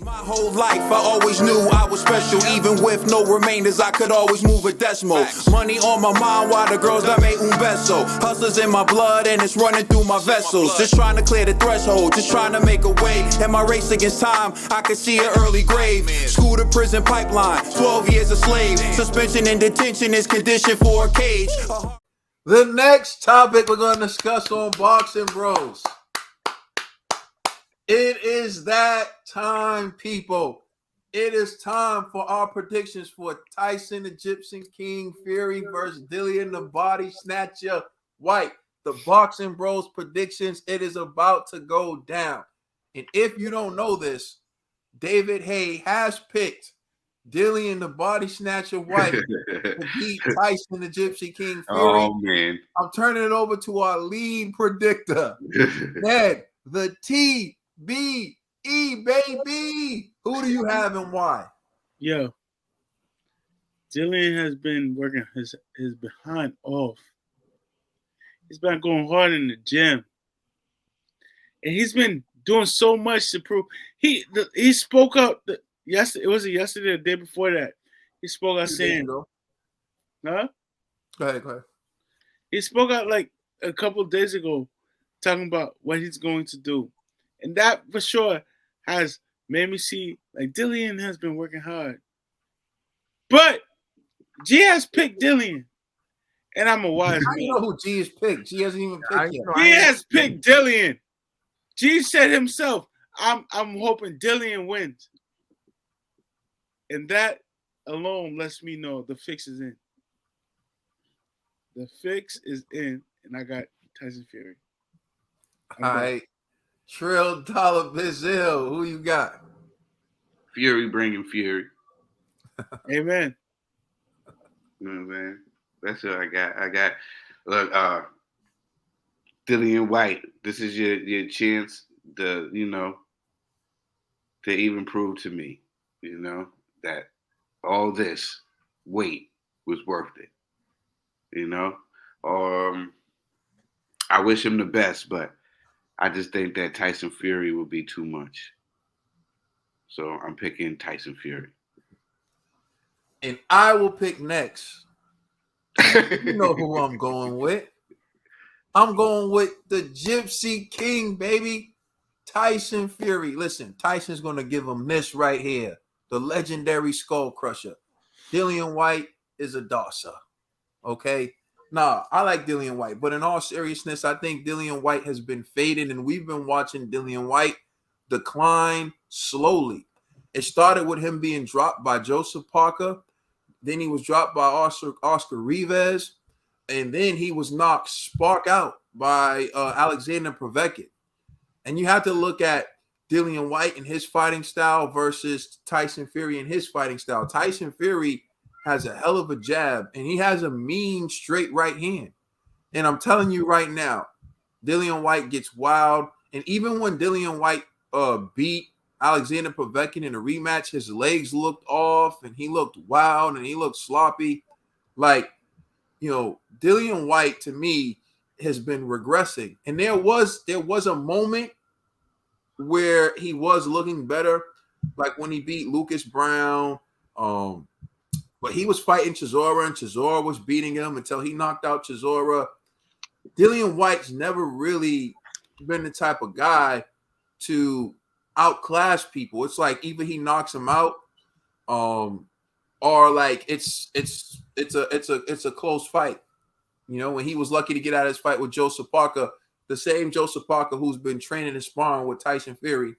My whole life, I always knew I was special. Even with no remainders, I could always move a decimal. Money on my mind while the girls that made un beso. Hustlers in my blood and it's running through my vessels. Just trying to clear the threshold, just trying to make a way. In my race against time, I could see an early grave. School to prison pipeline, 12 years a slave. Suspension and detention is conditioned for a cage. The next topic we're going to discuss on Boxing Bros. It is that time, people. It is time for our predictions for Tyson, the Egyptian King Fury versus Dillian, the Body Snatcher Whyte. The Boxing Bros predictions. It is about to go down. And if you don't know this, David Hay has picked Dillian, the Body Snatcher Whyte to beat Tyson, the Egyptian King Fury. Oh, man. I'm turning it over to our lead predictor, Ned, the TBE, baby. Who do you have and why? Yo, Dillian has been working his behind off. He's been going hard in the gym. And he's been doing so much to prove. He spoke out yesterday. Was it yesterday or the day before that? He spoke out saying, huh? Go ahead. He spoke out like a couple of days ago talking about what he's going to do. And that for sure has made me see like Dillian has been working hard. But G has picked Dillian. And I'm a wise man. I don't know who G has picked. G hasn't even picked yet. He has picked Dillian. G said himself, I'm hoping Dillian wins. And that alone lets me know the fix is in. The fix is in, and I got Tyson Fury. All right. Trill Dollar Bizzle, who you got? Fury bringing Fury. Amen. You know what I'm saying? That's what I got. Look, Dillian Whyte, this is your chance to even prove to me, that all this wait was worth it. I wish him the best, but I just think that Tyson Fury will be too much. So I'm picking Tyson Fury. And I will pick next. You know who I'm going with. I'm going with the Gypsy King, baby. Tyson Fury. Listen, Tyson's going to give him this right here. The legendary Skull Crusher. Dillian Whyte is a dosser. Okay? Nah, I like Dillian Whyte. But in all seriousness, I think Dillian Whyte has been faded. And we've been watching Dillian Whyte decline slowly. It started with him being dropped by Joseph Parker. Then he was dropped by Oscar Rivas. And then he was knocked spark out by Alexander Povetkin. And you have to look at Dillian Whyte and his fighting style versus Tyson Fury and his fighting style. Tyson Fury has a hell of a jab, and he has a mean straight right hand. And I'm telling you right now, Dillian Whyte gets wild. And even when Dillian Whyte beat Alexander Povetkin in a rematch, his legs looked off, and he looked wild, and he looked sloppy. Like, Dillian Whyte to me has been regressing. And there was a moment where he was looking better, like when he beat Lucas Brown. But he was fighting Chisora, and Chisora was beating him until he knocked out Chisora. Dillian Whyte's never really been the type of guy to outclass people. It's like either he knocks him out, or like it's a close fight. When he was lucky to get out of his fight with Joseph Parker, the same Joseph Parker who's been training and sparring with Tyson Fury,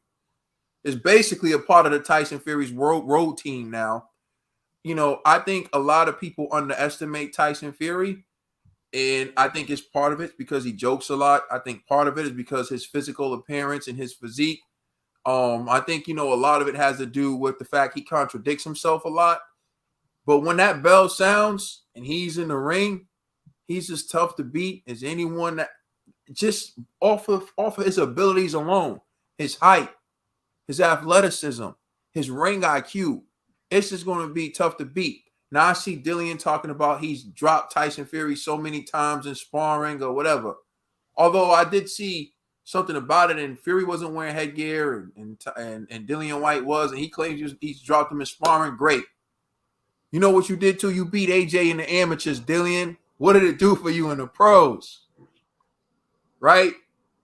is basically a part of the Tyson Fury's road team now. I think a lot of people underestimate Tyson Fury, and I think it's part of it because he jokes a lot. I think part of it is because his physical appearance and his physique. I think, a lot of it has to do with the fact he contradicts himself a lot. But when that bell sounds and he's in the ring, he's as tough to beat as anyone that just off of his abilities alone, his height, his athleticism, his ring IQ. It's just going to be tough to beat. Now I see Dillian talking about he's dropped Tyson Fury so many times in sparring or whatever. Although I did see something about it, and Fury wasn't wearing headgear, and Dillian Whyte was, and he claims he's dropped him in sparring. Great. You know what you did too? You beat AJ in the amateurs, Dillian. What did it do for you in the pros? Right?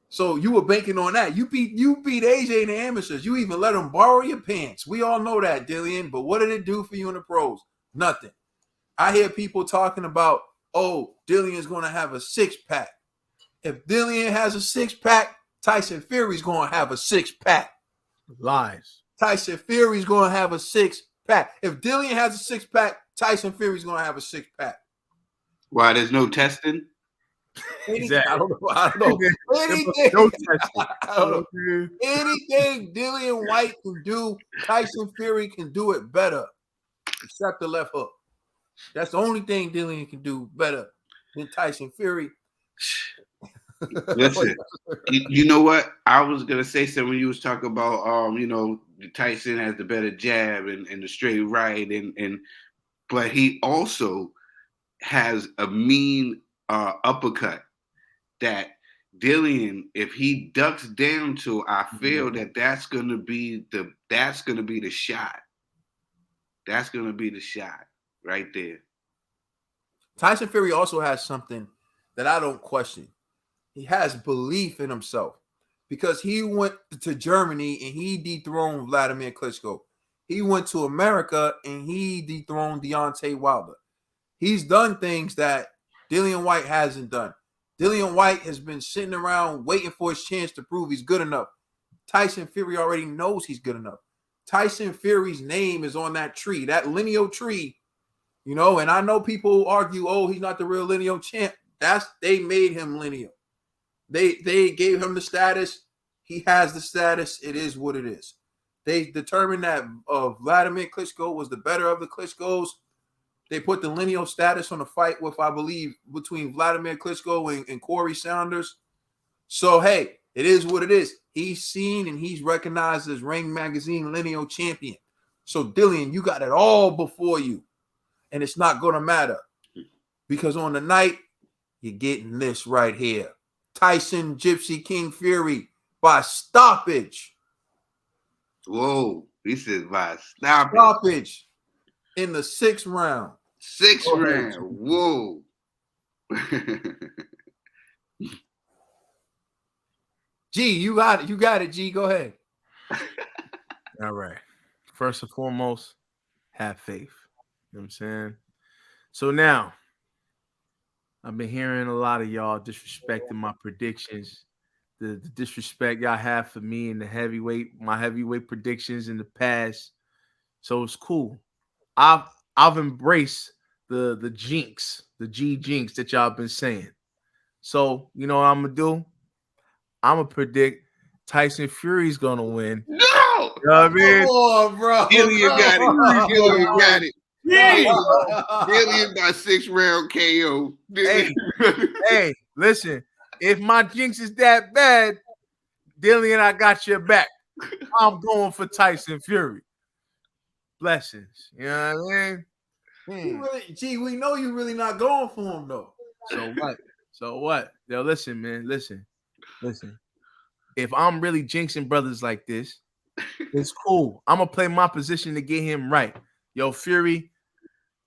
So you were banking on that. You beat AJ in the amateurs. You even let him borrow your pants. We all know that, Dillian. But what did it do for you in the pros? Nothing. I hear people talking about, oh, Dillian's going to have a six-pack. If Dillian has a six-pack, Tyson Fury's going to have a six-pack. Lies. Tyson Fury's going to have a six-pack. If Dillian has a six-pack, Tyson Fury's going to have a six-pack. Why, there's no testing? Exactly. I don't know. Anything Dillian Whyte can do, Tyson Fury can do it better, except the left hook. That's the only thing Dillian can do better than Tyson Fury. Listen, you know what? I was gonna say something when you was talking about Tyson has the better jab and the straight right, but he also has a mean uppercut that Dillian, if he ducks down to, I feel that's gonna be the shot. That's gonna be the shot right there. Tyson Fury also has something that I don't question. He has belief in himself because he went to Germany and he dethroned Vladimir Klitschko. He went to America and he dethroned Deontay Wilder. He's done things that Dillian Whyte hasn't done. Dillian Whyte has been sitting around waiting for his chance to prove he's good enough. Tyson Fury already knows he's good enough. Tyson Fury's name is on that tree, that lineal tree, and I know people argue, oh, he's not the real lineal champ. They made him lineal. They gave him the status. He has the status. It is what it is. They determined that Vladimir Klitschko was the better of the Klitschkos. They put the lineal status on the fight with, I believe, between Vladimir Klitschko and Corey Sanders. So, hey, it is what it is. He's seen and he's recognized as Ring Magazine lineal champion. So, Dillian, you got it all before you. And it's not going to matter. Because on the night, you're getting this right here. Tyson Gypsy King Fury by stoppage. Whoa. He said by stoppage in the 6th round. 6th round. Whoa. G, you got it. You got it, G. Go ahead. All right. First and foremost, have faith. You know what I'm saying? So now, I've been hearing a lot of y'all disrespecting my predictions. The disrespect y'all have for me and my heavyweight predictions in the past. So it's cool. I've embraced the jinx, the G jinx that y'all been saying. So you know what I'm gonna do? I'm gonna predict Tyson Fury's gonna win. No, you know what I mean? Come on, bro. Dillian got it. Dillian got it. Dillian by 6th round KO. Hey, listen. If my jinx is that bad, Dillian, I got your back. I'm going for Tyson Fury. Blessings. You know what I mean? Gee, we know you really not going for him though. So what? Yo, listen, man. Listen. If I'm really jinxing brothers like this, it's cool. I'm gonna play my position to get him right. Yo, Fury,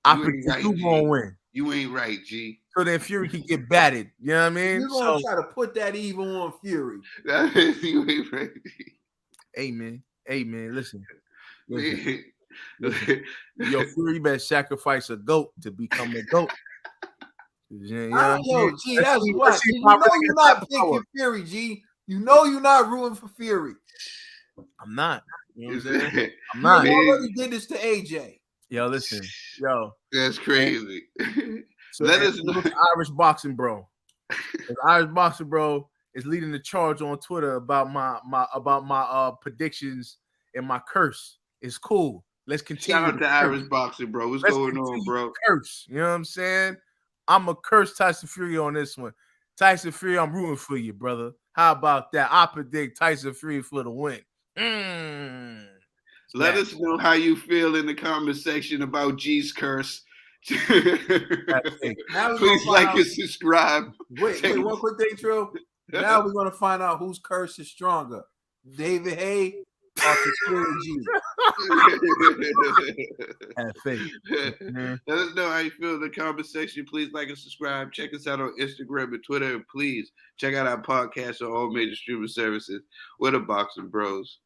I predict you gonna win. You ain't right, G. So then Fury can get batted. You know what I mean? You're gonna try to put that evil on Fury. You ain't right. Hey man, listen. Yo, Fury, you better sacrifice a goat to become a goat. Gee, that's what. You know you're not picking Fury, G. You know you're not rooting for Fury. I'm not. You know what I'm saying? I'm not. You already did this to AJ. Yo, listen. Yo. That's crazy. So let us know. Irish Boxing Bro. Irish Boxing Bro is leading the charge on Twitter about my predictions and my curse. It's cool. Let's continue. Shout out to Irish Boxing Bro. What's going on, bro? Curse. You know what I'm saying? I'm a curse Tyson Fury on this one. Tyson Fury, I'm rooting for you, brother. How about that? I predict Tyson Fury for the win. Let us know how you feel in the comment section about G's curse. Please like and subscribe. Wait, one quick thing, Trill. Now we're gonna find out whose curse is stronger, David Hay or Conspiracy G. Have faith. Let us know how you feel in the comment section. Please like and subscribe. Check us out on Instagram and Twitter. And please check out our podcast on all major streaming services. We're the Boxing Bros.